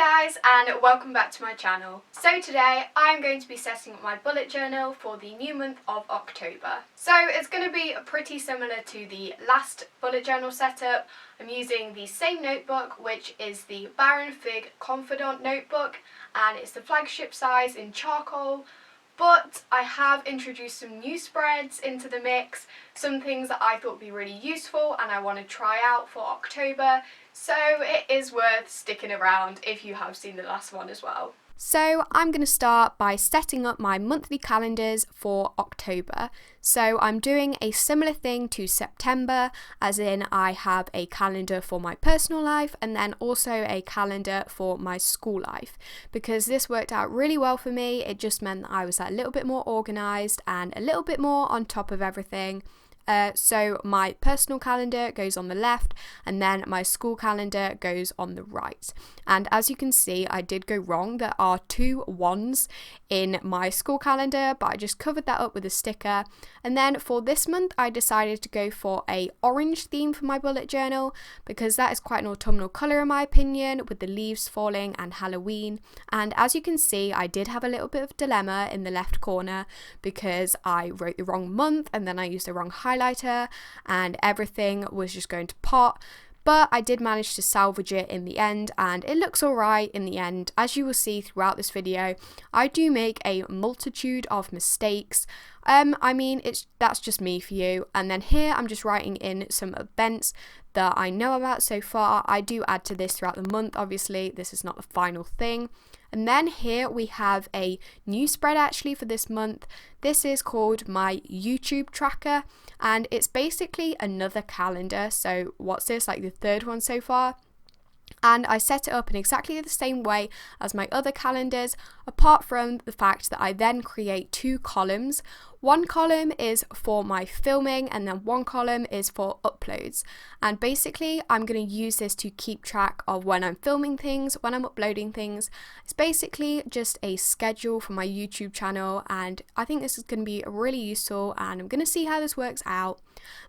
guys, and welcome back to my channel. So today I'm going to be setting up my bullet journal for the new month of October. So it's going to be pretty similar to the last bullet journal setup. I'm using the same notebook, which is the Baron Fig Confidant notebook, and it's the flagship size in charcoal. But I have introduced some new spreads into the mix, some things that I thought would be really useful and I want to try out for October, so it is worth sticking around if you have seen the last one as well. So I'm going to start by setting up my monthly calendars for October. So I'm doing a similar thing to September, as in I have a calendar for my personal life and then also a calendar for my school life. Because this worked out really well for me, it just meant that I was a little bit more organised and a little bit more on top of everything. So my personal calendar goes on the left and then my school calendar goes on the right. And as you can see, I did go wrong. There are 2 1s in my school calendar, but I just covered that up with a sticker. And then for this month, I decided to go for a orange theme for my bullet journal because that is quite an autumnal colour in my opinion, with the leaves falling and Halloween. And as you can see, I did have a little bit of dilemma in the left corner because I wrote the wrong month and then I used the wrong highlighter and everything was just going to pot. But I did manage to salvage it in the end and it looks alright in the end. As you will see throughout this video, I do make a multitude of mistakes. That's just me for you. And then here I'm just writing in some events that I know about so far. I do add to this throughout the month, obviously. This is not the final thing. And then here we have a new spread actually for this month. This is called my YouTube tracker and it's basically another calendar. So what's this, like the 3rd one so far? And I set it up in exactly the same way as my other calendars, apart from the fact that I then create 2 columns. One column is for my filming and then one column is for uploads. And basically I'm going to use this to keep track of when I'm filming things, when I'm uploading things. It's basically just a schedule for my YouTube channel and I think this is going to be really useful and I'm going to see how this works out.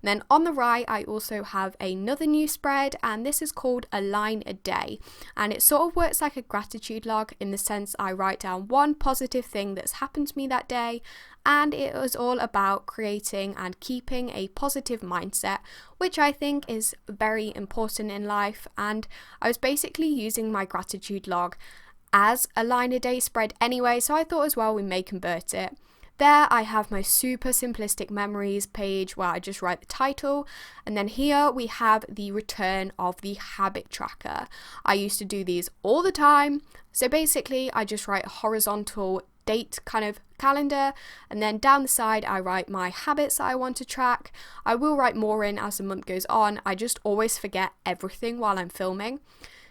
And then on the right I also have another new spread and this is called A Line a Day, and it sort of works like a gratitude log in the sense I write down one positive thing that's happened to me that day, and it was all about creating and keeping a positive mindset, which I think is very important in life. And I was basically using my gratitude log as a line a day spread anyway, so I thought as well we may convert it. There I have my super simplistic memories page where I just write the title, and then here we have the return of the habit tracker. I used to do these all the time, so basically I just write a horizontal date kind of calendar, and then down the side I write my habits that I want to track. I will write more in as the month goes on, I just always forget everything while I'm filming.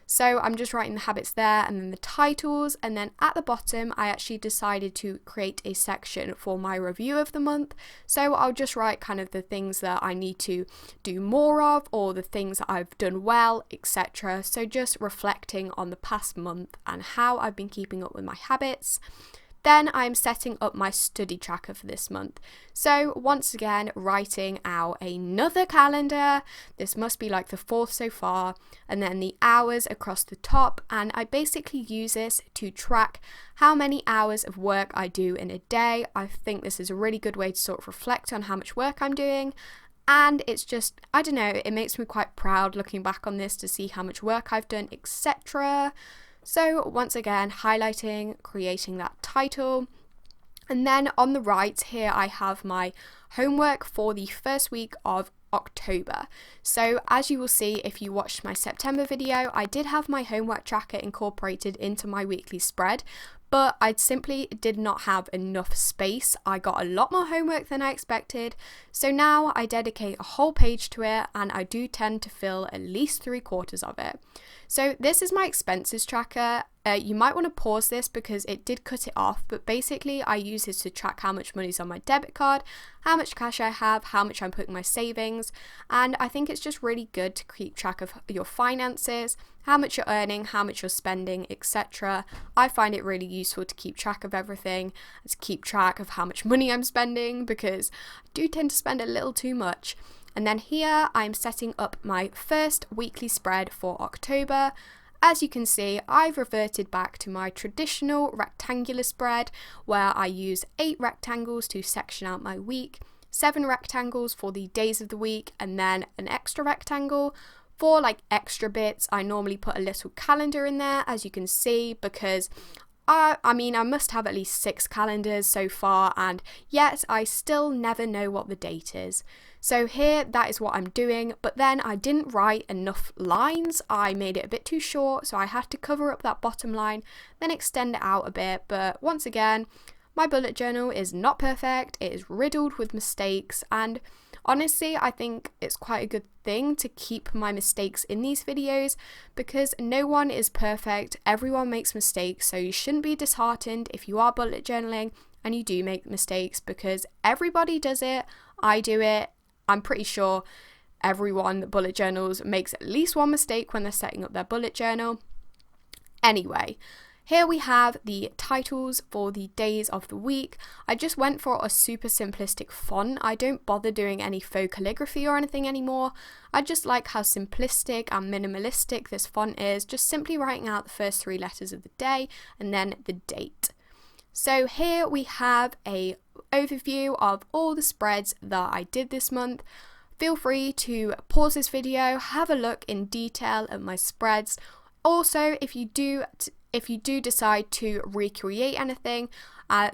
So I'm just writing the habits there and then the titles, and then at the bottom I actually decided to create a section for my review of the month. So I'll just write kind of the things that I need to do more of or the things that I've done well, etc. So just reflecting on the past month and how I've been keeping up with my habits. Then I'm setting up my study tracker for this month. So once again, writing out another calendar. This must be like the 4th so far. And then the hours across the top. And I basically use this to track how many hours of work I do in a day. I think this is a really good way to sort of reflect on how much work I'm doing. And it's just, I don't know, it makes me quite proud looking back on this to see how much work I've done, etc. So once again, highlighting, creating that title. And then on the right here, I have my homework for the first week of October. So as you will see if you watched my September video, I did have my homework tracker incorporated into my weekly spread, but I simply did not have enough space. I got a lot more homework than I expected, so now I dedicate a whole page to it and I do tend to fill at least 3/4 of it. So this is my expenses tracker. You might want to pause this because it did cut it off, but basically I use this to track how much money's on my debit card, how much cash I have, how much I'm putting in my savings, and I think it's just really good to keep track of your finances, how much you're earning, how much you're spending, etc. I find it really useful to keep track of everything, and to keep track of how much money I'm spending because I do tend to spend a little too much. And then here I'm setting up my first weekly spread for October. as you can see, I've reverted back to my traditional rectangular spread where I use 8 rectangles to section out my week, 7 rectangles for the days of the week, and then an extra rectangle. For like extra bits, I normally put a little calendar in there, as you can see, because I mean, I must have at least 6 calendars so far, and yet I still never know what the date is. So here, that is what I'm doing, but then I didn't write enough lines. I made it a bit too short, so I had to cover up that bottom line, then extend it out a bit. But once again, my bullet journal is not perfect. It is riddled with mistakes, and honestly, I think it's quite a good thing to keep my mistakes in these videos because no one is perfect. Everyone makes mistakes, so you shouldn't be disheartened if you are bullet journaling and you do make mistakes because everybody does it. I do it. I'm pretty sure everyone that bullet journals makes at least one mistake when they're setting up their bullet journal. Anyway, here we have the titles for the days of the week. I just went for a super simplistic font. I don't bother doing any faux calligraphy or anything anymore. I just like how simplistic and minimalistic this font is, just simply writing out the first 3 letters of the day and then the date. So here we have a overview of all the spreads that I did this month. Feel free to pause this video, have a look in detail at my spreads. Also, if you do decide to recreate anything,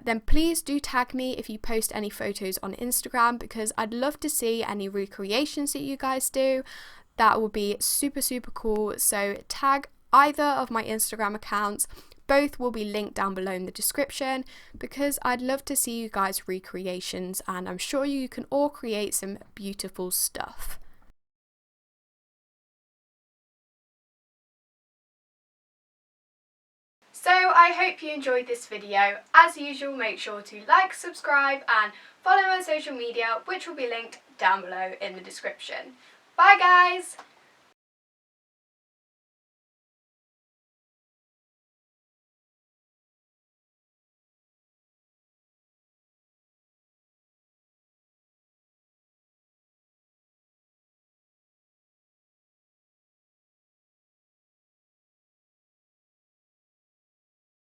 then please do tag me if you post any photos on Instagram because I'd love to see any recreations that you guys do. That would be super, super cool. So tag either of my Instagram accounts. Both will be linked down below in the description because I'd love to see you guys' recreations and I'm sure you can all create some beautiful stuff. So I hope you enjoyed this video. As usual, make sure to like, subscribe and follow my social media, which will be linked down below in the description. Bye guys!